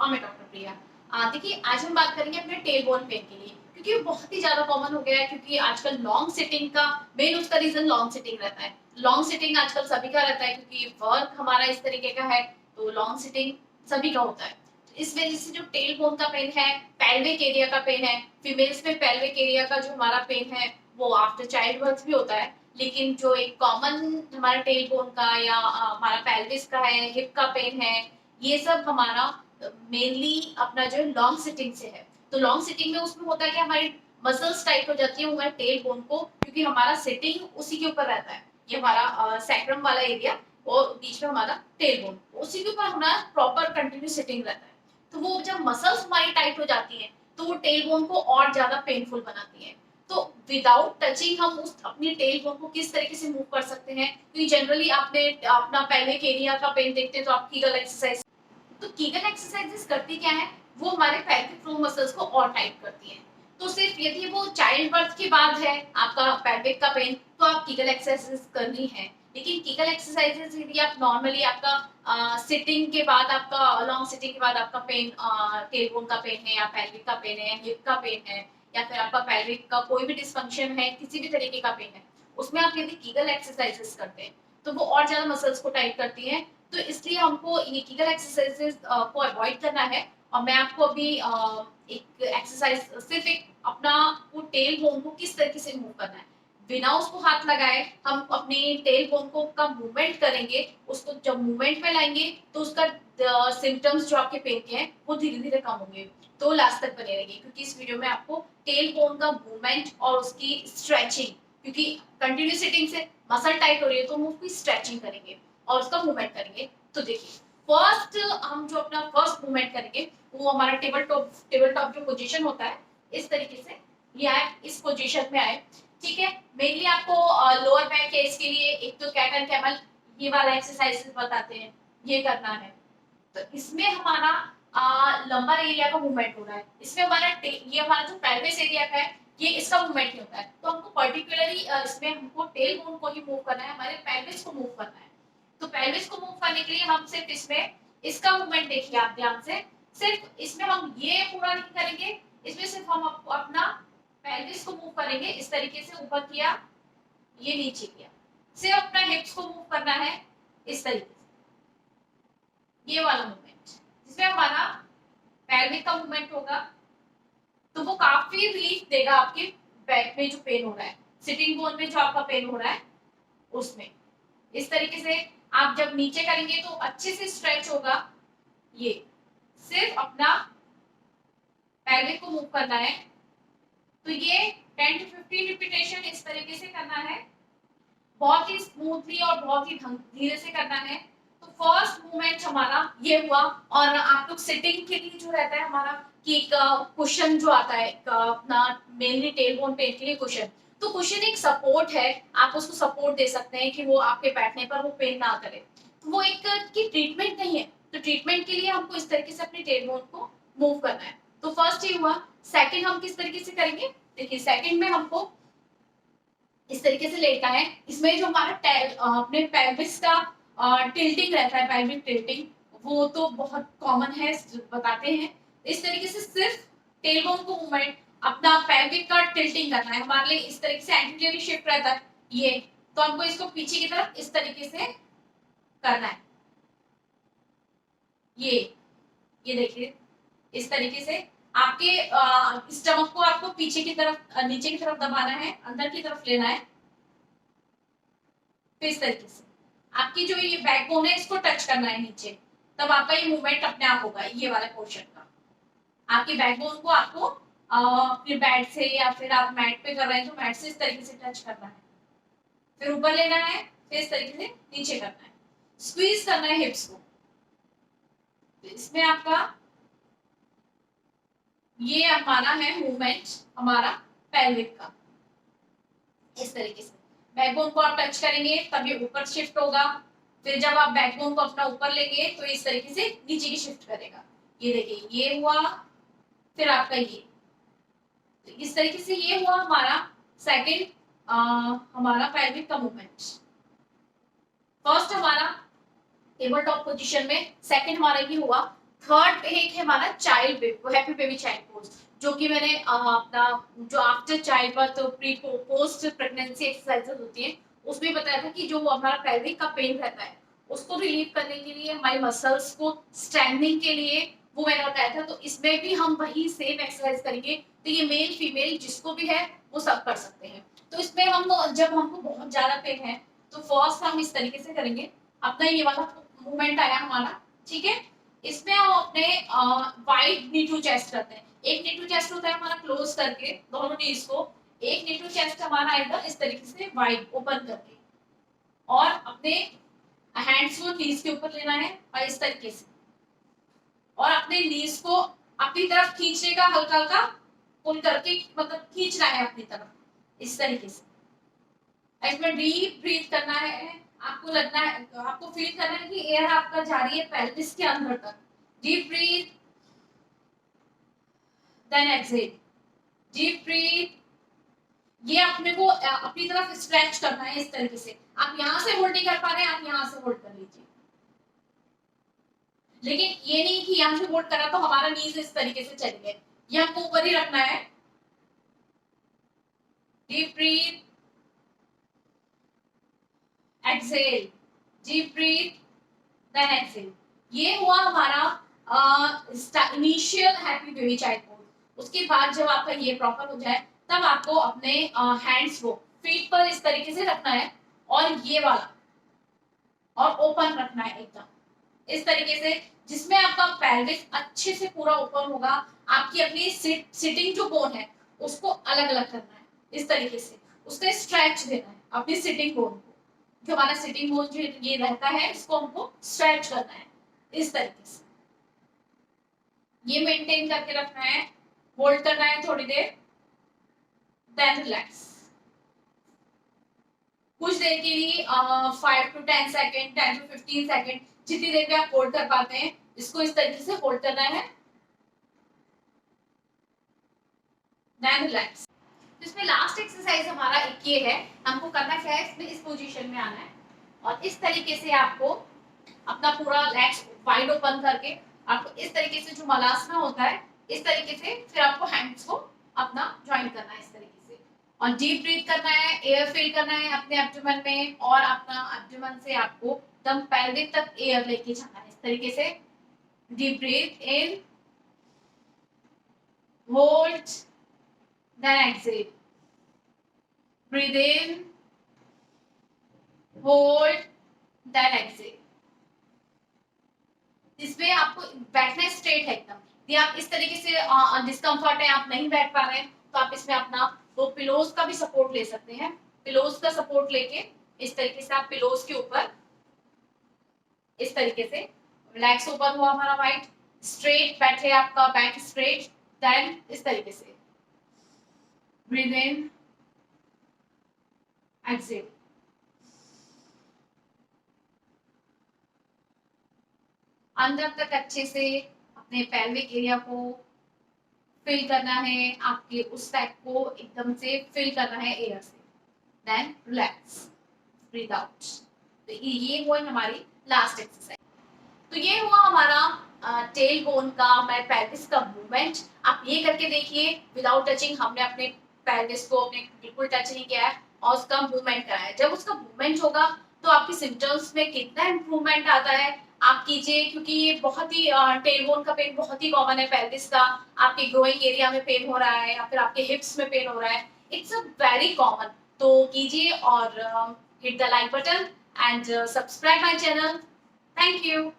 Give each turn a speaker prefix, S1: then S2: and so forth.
S1: मैं डॉक्टर प्रिया। देखिए आज हम बात करेंगे अपने टेलबोन पेन के लिए, क्योंकि वो बहुत ही ज़्यादा कॉमन हो गया है, क्योंकि आजकल लॉन्ग सिटिंग का मेन उसका रीज़न लॉन्ग सिटिंग रहता है। लॉन्ग सिटिंग आजकल सभी का रहता है, क्योंकि वर्क हमारा इस तरीके का है, तो लॉन्ग सिटिंग सभी का होता है। इस वजह से जो टेलबोन का पेन है, पेल्विक एरिया का पेन है, फीमेल्स में पेल्विक एरिया का जो हमारा पेन है, वो आफ्टर चाइल्ड बर्थ भी होता है। लेकिन जो एक कॉमन हमारा टेलबोन का या हमारा पेल्विस का है, हिप का पेन है, ये सब हमारा मेनली अपना जो है लॉन्ग सिटिंग से है। तो लॉन्ग सिटिंग में उसमें होता है कि हमारी मसल्स टाइट हो जाती है हमारे टेल बोन को, क्योंकि हमारा सिटिंग उसी के ऊपर रहता है। ये हमारा सैक्रम वाला एरिया और बीच में हमारा टेल बोन, उसी के ऊपर हमारा प्रॉपर कंटिन्यू सिटिंग रहता है। तो वो जब मसल्स हमारी टाइट हो जाती है, तो वो टेल बोन को और ज्यादा पेनफुल बनाती है। तो विदाउट टचिंग हम उस अपनी टेल बोन को किस तरीके से मूव कर सकते हैं, क्योंकि जनरली आपने अपना पेल्विक एरिया का पेन देखते हैं तो आप कीगल एक्सरसाइज, तो कीगल एक्सरसाइजेस करती क्या है, वो हमारे पेल्विक फ्लोर मसल्स को और टाइट करती हैं। तो सिर्फ यदि वो चाइल्ड बर्थ के बाद है आपका पेल्विक का पेन, तो आप कीगल एक्सरसाइजेस करनी है। लेकिन कीगल एक्सरसाइजेस यदि आप नॉर्मली आपका सिटिंग के बाद, आपका लॉन्ग सिटिंग के बाद आपका पेन टेलबोन का पेन है या पेल्विक का पेन है या हिप का पेन है, या फिर आपका पेल्विक का कोई भी डिसफंक्शन है, किसी भी तरीके का पेन है, उसमें आप यदि कीगल एक्सरसाइजेस करते हैं, तो वो और ज्यादा मसल्स को टाइट करती हैं। तो इसलिए हमको ये कीगल एक्सरसाइजेस को अवॉइड करना है। और मैं आपको अभी एक एक्सरसाइज, सिर्फ एक अपना वो टेल बोन को किस तरीके से मूव करना है, बिना उसको हाथ लगाए हम अपनी टेल बोन को का मूवमेंट करेंगे। उसको जब मूवमेंट में लाएंगे तो उसका सिम्टम्स जो आपके पेन के हैं वो धीरे धीरे कम होंगे। तो लास्ट तक बने रहेंगे, क्योंकि इस वीडियो में आपको टेल बोन का मूवमेंट और उसकी स्ट्रेचिंग, क्योंकि कंटिन्यू सिटिंग से मसल टाइट हो रही है, तो हम उसकी स्ट्रेचिंग करेंगे और उसका मूवमेंट करेंगे। तो देखिए, फर्स्ट हम जो अपना फर्स्ट मूवमेंट करेंगे, वो हमारा टेबल टॉप जो पोजीशन होता है, इस तरीके से ये आए, इस पोजीशन में आए। ठीक है, मेनली आपको लोअर बैक केस के लिए एक तो कैट एंड कैमल ये वाला एक्सरसाइज बताते हैं, ये करना है। तो इसमें हमारा लंबर एरिया का मूवमेंट हो रहा है, इसमें हमारा ये हमारा जो पेल्विस एरिया का है, ये इसका मूवमेंट नहीं होता है। तो हमको पर्टिकुलरली इसमें हमको टेल बोन को ही मूव करना है, हमारे पेल्विस को मूव करना है। तो पेल्विस को मूव करने के लिए हम सिर्फ इसमें इसका मूवमेंट देखिए आप ध्यान से, सिर्फ इसमें हम ये पूरा नहीं करेंगे, इसमें सिर्फ हम अपना पेल्विस को मूव करेंगे। इस तरीके से ऊपर किया, ये नीचे किया, सिर्फ अपना हिप्स को मूव करना है इस तरीके से, ये वाला मूवमेंट जिसमें हमारा पेल्विक का मूवमेंट होगा। तो वो काफी रिलीफ देगा आपके बैक में जो पेन हो रहा है, सिटिंग बोन में जो आपका पेन हो रहा है उसमें। इस तरीके से आप जब नीचे करेंगे तो अच्छे से स्ट्रेच होगा। ये सिर्फ अपना पेल्विक को मूव करना है। तो ये 10 to 15 रिपीटेशन इस तरीके से करना है, बहुत ही स्मूथली और बहुत ही धीरे से करना है। तो फर्स्ट मूवमेंट हमारा ये हुआ। और आप लोग सिटिंग के लिए जो रहता है हमारा कि एक कुशन जो आता है, अपना मेनली टेल बोन पेन के लिए कुशन, तो कुशन एक सपोर्ट है, आप उसको सपोर्ट दे सकते हैं कि वो आपके बैठने पर वो पेन ना करे। तो वो एक की ट्रीटमेंट नहीं है, तो ट्रीटमेंट के लिए हमको इस तरीके से अपने टेल बोन को मूव करना है। तो फर्स्ट ये हुआ। सेकंड हम किस तरीके से करेंगे, देखिए सेकंड में हमको इस तरीके से लेटा है, इसमें जो हमारा अपने पेल्विस का टिल्टिंग रहता है, पेल्विक टिल्टिंग, वो तो बहुत कॉमन है, बताते हैं। इस तरीके से सिर्फ टेलबोन को मूवमेंट, अपना पेल्विक का टिल्टिंग करना है हमारे लिए। इस तरीके से एंटीरियर शिफ्ट रहता है ये, तो हमको इसको पीछे की तरफ इस तरीके से करना है। ये देखिए, इस तरीके से आपके स्टमक को आपको पीछे की तरफ, नीचे की तरफ दबाना है, अंदर की तरफ लेना है। तो इस तरीके से आपकी जो ये बैकबोन है इसको टच करना है नीचे, तब आपका ये मूवमेंट अपने आप होगा, ये वाला पोर्शन का। आपकी बैकबोन को आपको फिर बेड से या फिर आप मैट पे कर रहे हैं तो मैट से इस तरीके से टच करना है, फिर ऊपर लेना है, फिर इस तरीके से नीचे करना है, स्क्वीज करना है हिप्स को। तो इसमें आपका ये हमारा है मूवमेंट हमारा पेल्विक का। इस तरीके से बैकबोन को आप टच करेंगे तब ये ऊपर शिफ्ट होगा, फिर जब आप बैकबोन को अपना ऊपर लेंगे तो इस तरीके से नीचे की शिफ्ट करेगा। ये देखिए, ये हुआ, फिर आपका ये, तो इस तरीके से ये हुआ हमारा सेकंड हमारा पेल्विक का मूवमेंट। फर्स्ट हमारा टेबल टॉप पोजीशन में, सेकंड हमारा ये हुआ। थर्ड एक है हमारा child happy baby child pose, जो कि मैंने अपना जो after child birth pre post pregnancy exercises होती है उसमें बताया था कि जो हमारा पेल्विक का पेन रहता है उसको रिलीव करने के लिए, हमारे मसल्स को स्ट्रेंथनिंग के लिए वो मैंने बताया था। तो इसमें भी हम वही सेम एक्सरसाइज करेंगे। तो ये मेल फीमेल जिसको भी है वो सब कर सकते हैं। तो इसमें हम जब हमको बहुत ज्यादा पेन है तो फर्स्ट हम इस तरीके से करेंगे। अपना ये वाला मूवमेंट आया हमारा, ठीक है। इसमें हम अपने वाइड नी टू चेस्ट करते हैं। एक नी टू चेस्ट होता है हमारा क्लोज करके दोनों नीज को, एक नी टू चेस्ट हमारा आएगा इस तरीके से वाइड ओपन करके, और अपने हैंड्स को नीज के ऊपर लेना है और इस तरीके से, और अपने नीज को अपनी तरफ खींचने का, हल्का हल्का पुल करके, मतलब खींचना है अपनी तरफ इस तरीके से। इसमें डीप ब्रीथ करना है, आपको लगना है, आपको फील करना है कि एयर आपका जा रही है पेल्विस के अंदर तक। Deep breath, then exhale, deep breath. ये अपने को अपनी तरफ स्ट्रेच करना है इस तरीके से। आप यहां से होल्ड नहीं कर पा रहे हैं, आप यहां से होल्ड कर लीजिए, लेकिन ये नहीं कि यहां से होल्ड करा तो हमारा नीज इस तरीके से चल गए, ये आपको ऊपर ही रखना है। Deep breath, exhale, deep breath, then exhale. ये हुआ हमारा initial happy baby child pose. उसके बाद जब आपका ये प्रॉपर हो जाए तब आपको अपने हैंड्स को फीट पर इस तरीके से रखना है, और ये वाला और ओपन रखना है एकदम इस तरीके से, जिसमें आपका पेल्विस अच्छे से पूरा ओपन होगा। आपकी अपनी सिटिंग जो बोन है उसको अलग अलग करना है इस तरीके से, उसका स्ट्रेच देना है अपनी सिटिंग बोन को। जो हमारा सिटिंग बोन जो ये रहता है इसको हमको स्ट्रेच करना है इस तरीके से, ये मेंटेन करके रखना है, होल्ड करना है थोड़ी देर, देन रिलैक्स। कुछ देर के लिए 5 to 10 सेकेंड, 10 to 15 सेकेंड, जितनी देर में आप होल्ड कर पाते हैं इसको इस तरीके से होल्ड करना है, देन रिलैक्स। इसमें लास्ट एक्सरसाइज हमारा एक ये है, हमको करना क्या है, इसमें इस पोजीशन में आना है और इस तरीके से आपको अपना पूरा लेग्स वाइड ओपन करके आपको इस तरीके से जो मलासना होता है इस तरीके से फिर आपको हैंड्स को अपना ज्वाइन करना है इस तरीके से, और डीप ब्रीथ करना है, एयर फील करना है अपने एब्डोमेन में, और अपना एब्डोमेन से आपको दम पेल्विक तक एयर लेके जाना है इस तरीके से। डीप ब्रीथ इन, होल्ड, देन एक्सहेल, ब्रीथ इन, होल्ड, देन एक्सहेल। इसमें आपको बैठना स्ट्रेट है एकदम। यदि आप इस तरीके से डिस्कम्फर्ट है, आप नहीं बैठ पा रहे हैं, तो आप इसमें अपना दो पिलोज का भी सपोर्ट ले सकते हैं। पिलोज का सपोर्ट लेके इस तरीके से आप पिलोज के ऊपर इस तरीके से, रिलैक्स ओपन हुआ हमारा वाइट, स्ट्रेट बैठे, आपका बैक स्ट्रेट, देन इस तरीके से ब्रीथ इन, एक्सहेल। अंदर तक अच्छे से अपने पेल्विक एरिया को फिल करना है, आपके उस साइड को एकदम से फिल करना है एयर से, देन रिलैक्स, ब्रीथ आउट। तो ये हुआ हमारी लास्ट एक्सरसाइज। तो ये हुआ हमारा टेल बोन का, हमारे पेल्विस का मूवमेंट। आप ये करके देखिए विदाउट टचिंग, हमने अपने पेल्विस को अपने बिल्कुल टच नहीं किया है और उसका मूवमेंट कराया। जब उसका मूवमेंट होगा तो आपके सिम्टम्स में कितना इम्प्रूवमेंट आता है आप कीजिए, क्योंकि ये बहुत ही टेल बोन का पेन बहुत ही कॉमन है। पेल्विस का आपके ग्रोइंग एरिया में पेन हो रहा है या फिर आपके हिप्स में पेन हो रहा है, इट्स अ वेरी कॉमन। तो कीजिए और hit the like button and subscribe my channel. Thank you.